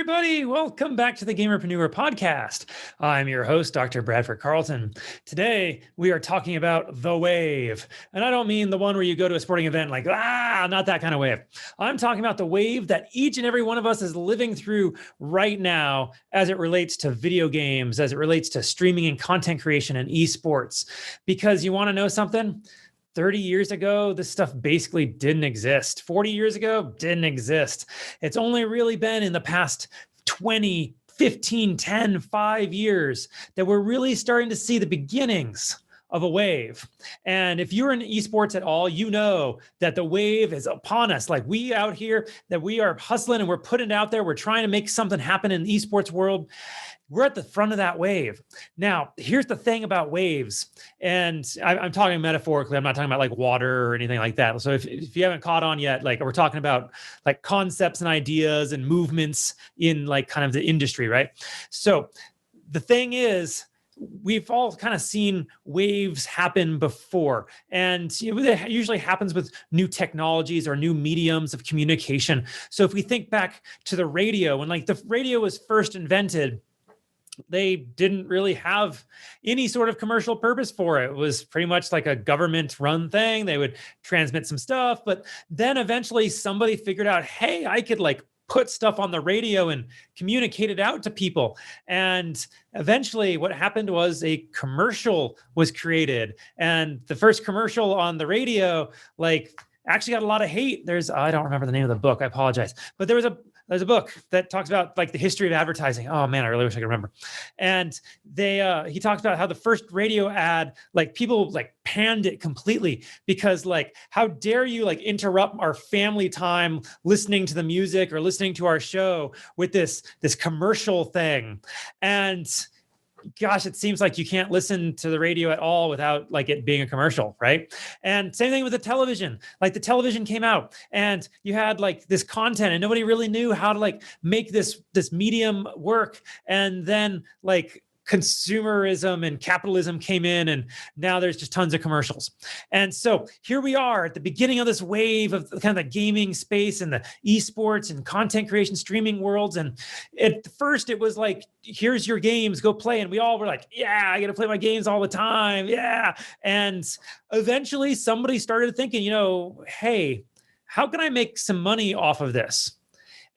everybody. Welcome back to the Gamerpreneur podcast. I'm your host, Dr. Bradford Carlton. Today, we are talking about the wave. And I don't mean the one where you go to a sporting event like, not that kind of wave. I'm talking about the wave that each and every one of us is living through right now as it relates to video games, as it relates to streaming and content creation and esports. Because you want to know something? 30 years ago, this stuff basically didn't exist. 40 years ago, didn't exist. It's only really been in the past 20, 15, 10, 5 years that we're really starting to see the beginnings of a wave. And if you're in esports at all, you know that the wave is upon us. Like we out here, that we are hustling and we're putting it out there. We're trying to make something happen in the esports world. We're at the front of that wave. Now, here's the thing about waves, and I'm talking metaphorically. I'm not talking about like water or anything like that. So if you haven't caught on yet, like we're talking about like concepts and ideas and movements in like kind of the industry, right? So the thing is, we've all kind of seen waves happen before, and it usually happens with new technologies or new mediums of communication. So if we think back to the radio, when like the radio was first invented, they didn't really have any sort of commercial purpose for it. It was pretty much like a government run thing. They would transmit some stuff, but then eventually somebody figured out, hey, I could like put stuff on the radio and communicate it out to people. And eventually what happened was a commercial was created. And the first commercial on the radio, like actually got a lot of hate. I don't remember the name of the book. I apologize. But there's a book that talks about like the history of advertising. Oh man, I really wish I could remember. And he talks about how the first radio ad, like people like panned it completely because like, how dare you like interrupt our family time listening to the music or listening to our show with this commercial thing. And gosh, it seems like you can't listen to the radio at all without like it being a commercial, right? And same thing with the television. Like the television came out and you had like this content and nobody really knew how to like make this medium work. And then like consumerism and capitalism came in, and now there's just tons of commercials. And so here we are at the beginning of this wave of kind of the gaming space and the esports and content creation streaming worlds. And at first it was like, here's your games, go play. And we all were like, yeah, I got to play my games all the time. Yeah. And eventually somebody started thinking, hey, how can I make some money off of this?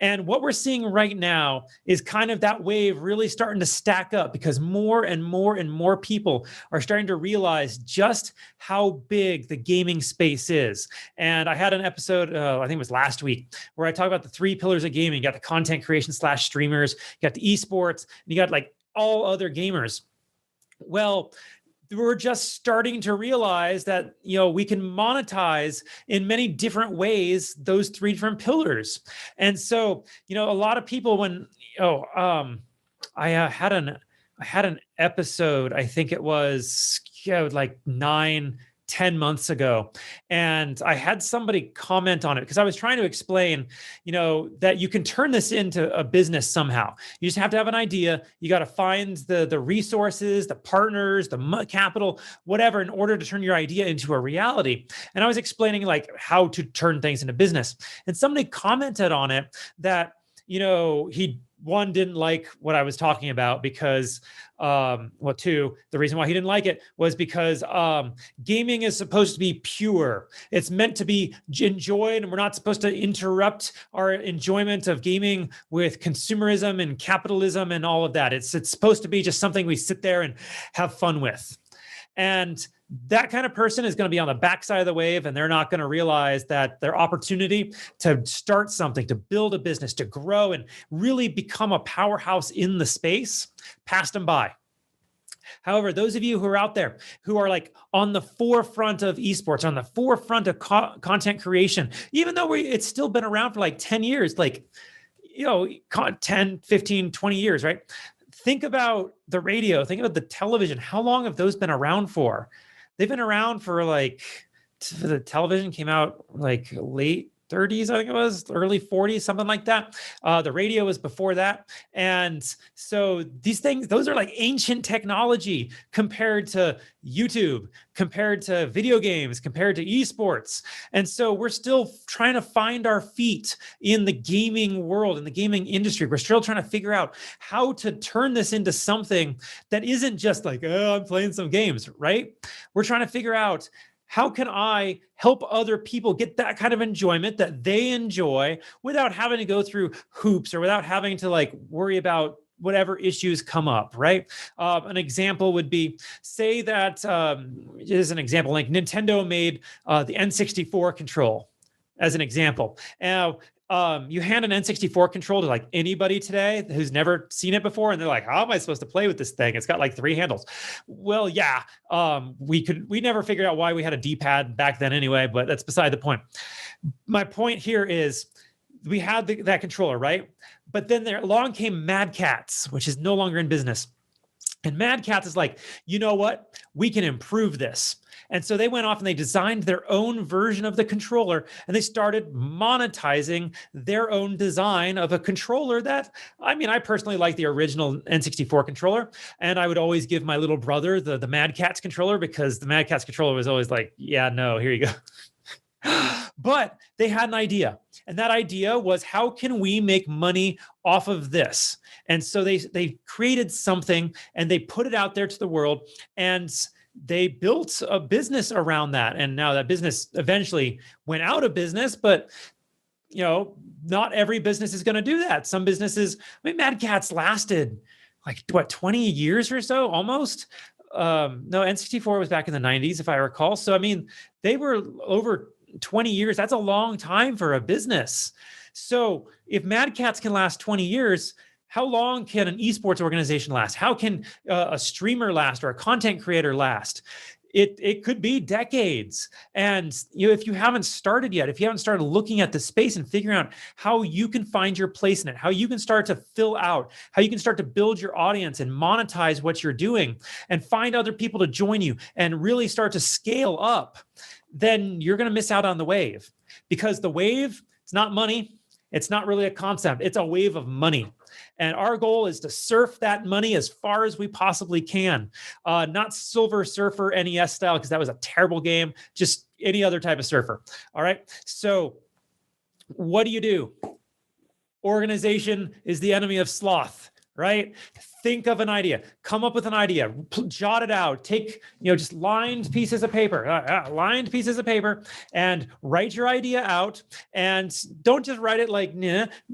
And what we're seeing right now is kind of that wave really starting to stack up because more and more and more people are starting to realize just how big the gaming space is. And I had an episode, I think it was last week, where I talked about the 3 pillars of gaming. You got the content creation / streamers, you got the esports, and you got like all other gamers. Well, we're just starting to realize that, we can monetize in many different ways, those 3 different pillars. And so, a lot of people I had an episode, I think it was like 9-10 months ago. And I had somebody comment on it because I was trying to explain, that you can turn this into a business somehow. You just have to have an idea. You got to find the resources, the partners, the capital, whatever, in order to turn your idea into a reality. And I was explaining like how to turn things into business. And somebody commented on it that, he didn't like what I was talking about because, the reason why he didn't like it was because gaming is supposed to be pure. It's meant to be enjoyed, and we're not supposed to interrupt our enjoyment of gaming with consumerism and capitalism and all of that. It's supposed to be just something we sit there and have fun with. And that kind of person is going to be on the backside of the wave, and they're not going to realize that their opportunity to start something, to build a business, to grow and really become a powerhouse in the space passed them by. However, those of you who are out there who are like on the forefront of esports, on the forefront of content creation, even though it's still been around for like 10 years, like, 10, 15, 20 years, right? Think about the radio, think about the television. How long have those been around for? They've been around for the television came out like late 30s, I think it was, early 40s, something like that. The radio was before that. And so these things, those are like ancient technology compared to YouTube, compared to video games, compared to esports. And so we're still trying to find our feet in the gaming world, in the gaming industry. We're still trying to figure out how to turn this into something that isn't just like, oh, I'm playing some games, right? We're trying to figure out, how can I help other people get that kind of enjoyment that they enjoy without having to go through hoops or without having to like worry about whatever issues come up, right? An example would be, say that, is an example, like Nintendo made the N64 control as an example. Now, you hand an N64 control to like anybody today who's never seen it before, and they're like, how am I supposed to play with this thing? It's got like 3 handles. Well, yeah, we never figured out why we had a D-pad back then anyway, but that's beside the point. My point here is, we had that controller, right? But then there along came Madcatz, which is no longer in business. And Madcatz is like, you know what? We can improve this. And so they went off and they designed their own version of the controller, and they started monetizing their own design of a controller that, I mean, I personally like the original N64 controller, and I would always give my little brother the Madcatz controller, because the Madcatz controller was always like, yeah, no, here you go. But they had an idea, and that idea was, how can we make money off of this? And so they created something, and they put it out there to the world, and they built a business around that. And now that business eventually went out of business, but not every business is going to do that. Some businesses, I mean, Madcatz lasted like 20 years or so, almost. No, N64 was back in the 90s, if I recall. So, I mean, they were over 20 years. That's a long time for a business. So if Madcatz can last 20 years, how long can an esports organization last? How can a streamer last, or a content creator last? It could be decades. And if you haven't started yet, if you haven't started looking at the space and figuring out how you can find your place in it, how you can start to fill out, how you can start to build your audience and monetize what you're doing, and find other people to join you and really start to scale up, then you're going to miss out on the wave. Because the wave, it's not money. It's not really a concept. It's a wave of money. And our goal is to surf that money as far as we possibly can. Not Silver Surfer NES style, because that was a terrible game. Just any other type of surfer. All right. So what do? Organization is the enemy of sloth, right? Think of an idea, come up with an idea, jot it out, take, just lined pieces of paper, and write your idea out. And don't just write it like,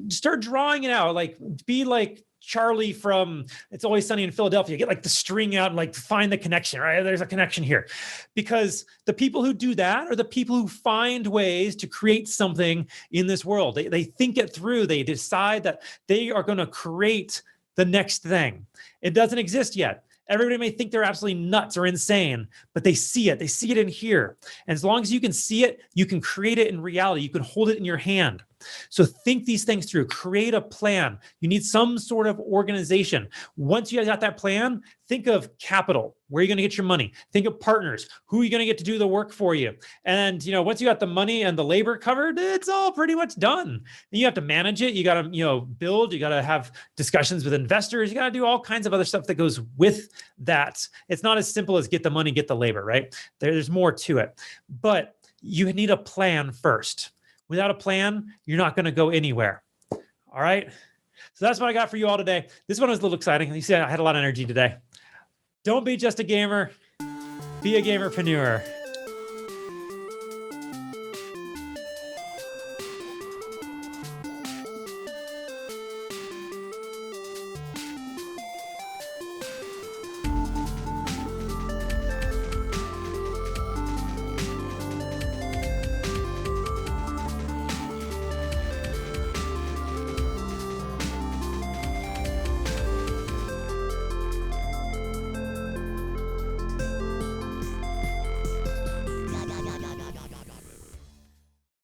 start drawing it out. Like, be like Charlie from It's Always Sunny in Philadelphia. Get like the string out and like find the connection, right? There's a connection here. Because the people who do that are the people who find ways to create something in this world. They think it through. They decide that they are going to create the next thing. It doesn't exist yet. Everybody may think they're absolutely nuts or insane, but they see it. They see it in here. And as long as you can see it, you can create it in reality. You can hold it in your hand. So think these things through. Create a plan. You need some sort of organization. Once you guys got that plan, think of capital. Where are you going to get your money? Think of partners. Who are you going to get to do the work for you? And, once you got the money and the labor covered, it's all pretty much done. And you have to manage it. You got to, build. You got to have discussions with investors. You got to do all kinds of other stuff that goes with that. It's not as simple as get the money, get the labor, right? There's more to it. But you need a plan first. Without a plan, you're not going to go anywhere. All right. So that's what I got for you all today. This one was a little exciting. You see, I had a lot of energy today. Don't be just a gamer. Be a gamerpreneur.